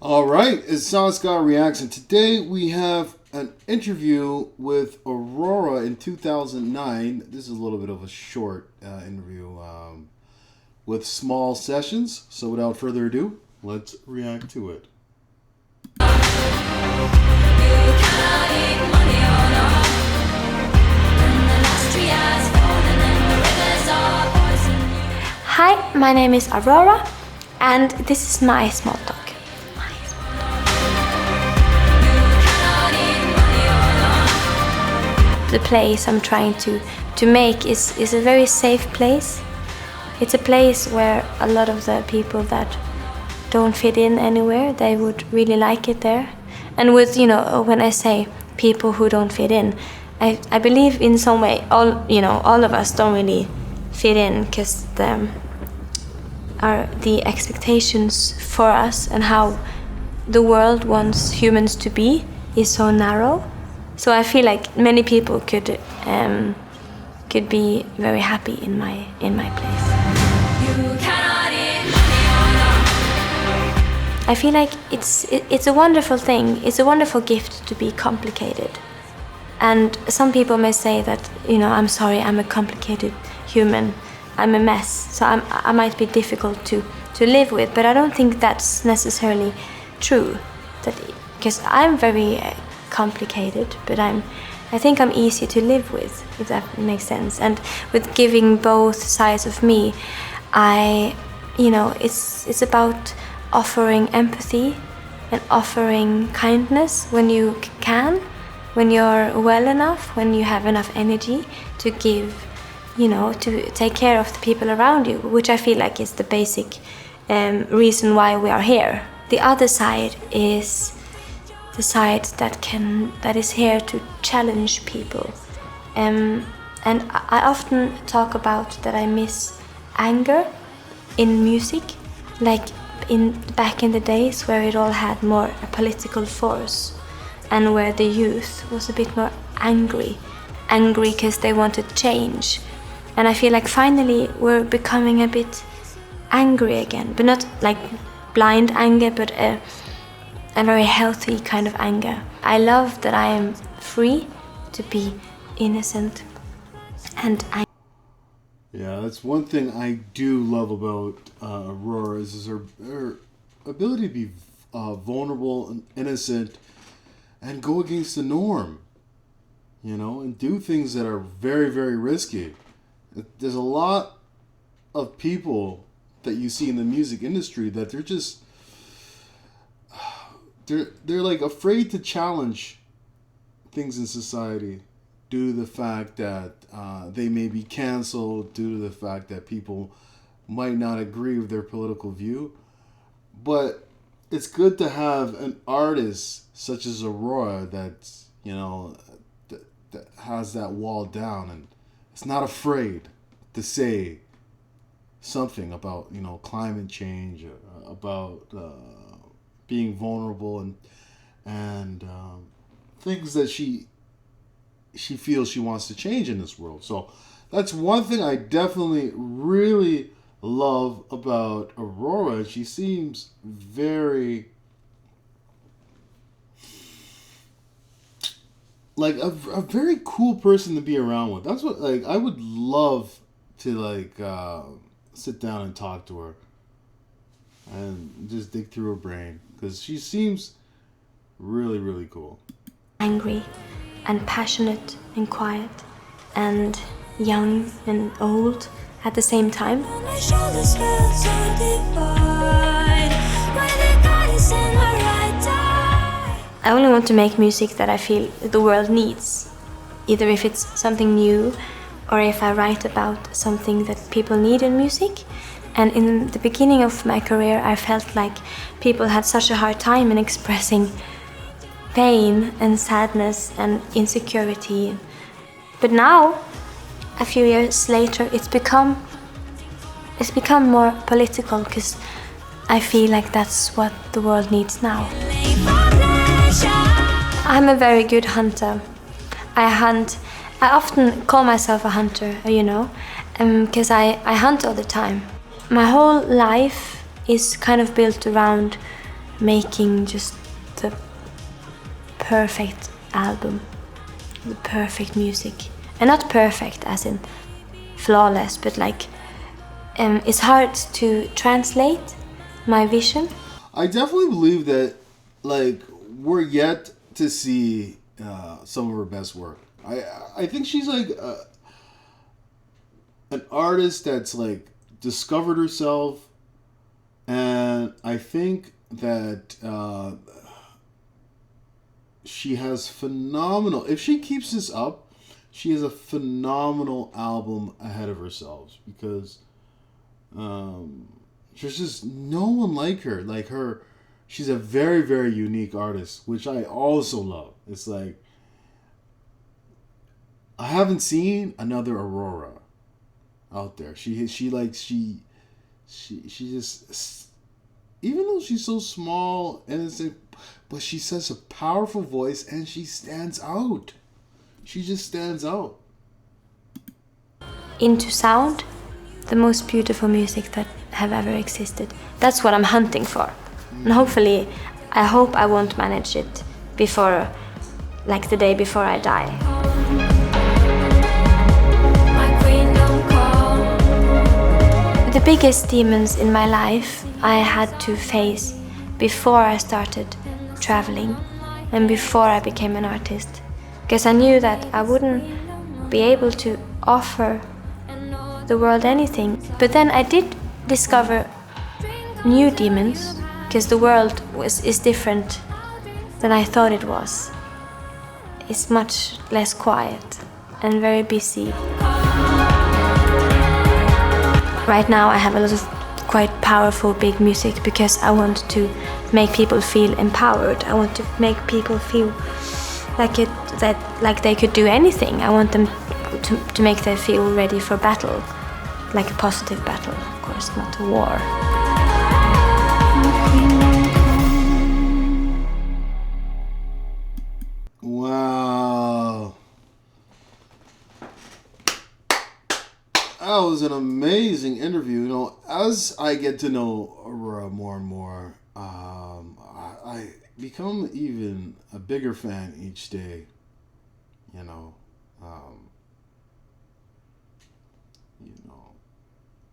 All right, it's Song Scott Reacts, and today we have an interview with Aurora in 2009. This is a little bit of a short interview with Småll Sessions. So without further ado, let's react to it. Hi, my name is Aurora, and this is my small talk. The place I'm trying to make is a very safe place. It's a place where a lot of the people that don't fit in anywhere, they would really like it there. And with, when I say people who don't fit in, I believe in some way all of us don't really fit in because the expectations for us and how the world wants humans to be is so narrow. So I feel like many people could be very happy in my place. I feel like it's a wonderful thing. It's a wonderful gift to be complicated. And some people may say that I'm sorry, I'm a complicated human. I'm a mess. So I might be difficult to live with. But I don't think that's necessarily true. Because I'm very complicated, but I think I'm easy to live with, if that makes sense. And with giving both sides of me, it's about offering empathy and offering kindness when you can, when you're well enough, when you have enough energy to give, to take care of the people around you, which I feel like is the basic reason why we are here. The other side is the side that is here to challenge people, and I often talk about that I miss anger in music, like back in the days where it all had more a political force, and where the youth was a bit more angry because they wanted change. And I feel like finally we're becoming a bit angry again, but not like blind anger, but a very healthy kind of anger. I love that I am free to be innocent and angry. Yeah, that's one thing I do love about Aurora is her ability to be vulnerable and innocent and go against the norm, and do things that are very, very risky. There's a lot of people that you see in the music industry that they're just they're like afraid to challenge things in society due to the fact that they may be canceled, due to the fact that people might not agree with their political view. But it's good to have an artist such as Aurora that's that has that wall down and is not afraid to say something about climate change, about being vulnerable and things that she feels she wants to change in this world. So that's one thing I definitely really love about Aurora. She seems very like a very cool person to be around with. That's what I would love to sit down and talk to her and just dig through her brain, because she seems really, really cool. Angry and passionate and quiet and young and old at the same time. I only want to make music that I feel the world needs, either if it's something new or if I write about something that people need in music. And in the beginning of my career, I felt like people had such a hard time in expressing pain and sadness and insecurity. But now, a few years later, it's become more political, because I feel like that's what the world needs now. I'm a very good hunter. I often call myself a hunter, because I hunt all the time. My whole life is kind of built around making just the perfect album, the perfect music. And not perfect as in flawless, but like it's hard to translate my vision. I definitely believe that, like, we're yet to see some of her best work. I think she's like an artist that's like discovered herself, and I think that she has phenomenal. If she keeps this up, she has a phenomenal album ahead of herself, because there's just no one like her. Like her, she's a very, very unique artist, which I also love. It's like, I haven't seen another Aurora out there. She just, even though she's so small and it's like, but she says a powerful voice and she stands out. She just stands out. Into sound, the most beautiful music that have ever existed. That's what I'm hunting for. And hopefully, I hope I won't manage it before, like the day before I die. The biggest demons in my life I had to face before I started traveling and before I became an artist. Because I knew that I wouldn't be able to offer the world anything. But then I did discover new demons, because the world is different than I thought it was. It's much less quiet and very busy. Right now I have a lot of quite powerful big music because I want to make people feel empowered. I want to make people feel like they could do anything. I want them to make them feel ready for battle, like a positive battle, of course, not a war. Wow. That was an amazing interview. You know, as I get to know Aurora more and more, I become even a bigger fan each day. You know,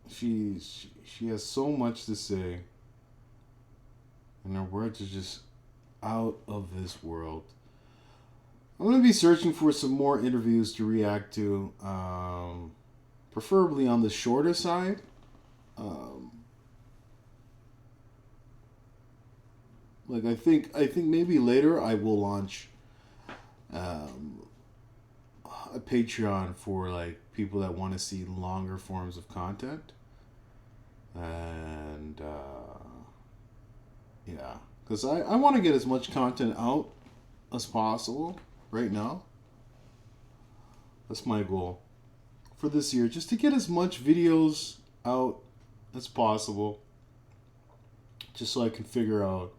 she has so much to say, and her words are just out of this world. I'm going to be searching for some more interviews to react to, preferably on the shorter side. Like I think maybe later I will launch a Patreon for like people that want to see longer forms of content, and yeah, because I want to get as much content out as possible right now. That's my goal for this year, just to get as much videos out as possible, just so I can figure out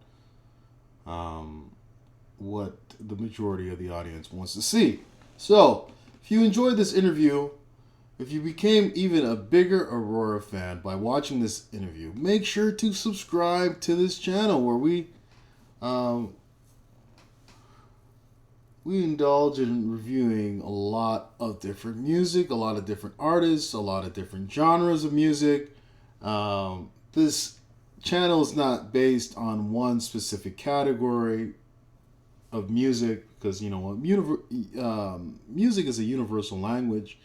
what the majority of the audience wants to see. So, if you enjoyed this interview, if you became even a bigger Aurora fan by watching this interview, make sure to subscribe to this channel where we indulge in reviewing a lot of different music, a lot of different artists, a lot of different genres of music. This channel is not based on one specific category of music, because you know what, music is a universal language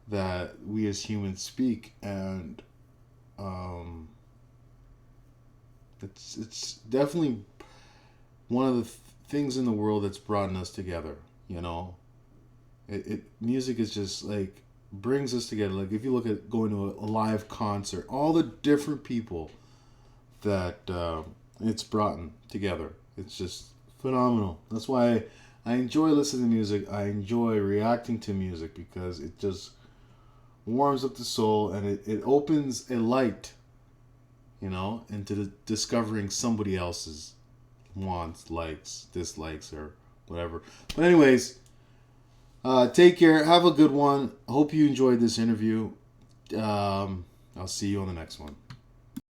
that we as humans speak, and it's definitely one of the things in the world that's brought us together. You know, music is just like brings us together. Like if you look at going to a live concert, all the different people that it's brought together, it's just phenomenal. That's why I enjoy listening to music. I enjoy reacting to music, because it just warms up the soul, and it opens a light, you know, into discovering somebody else's wants, likes, dislikes, or whatever. But anyways, take care. Have a good one. I hope you enjoyed this interview. I'll see you on the next one.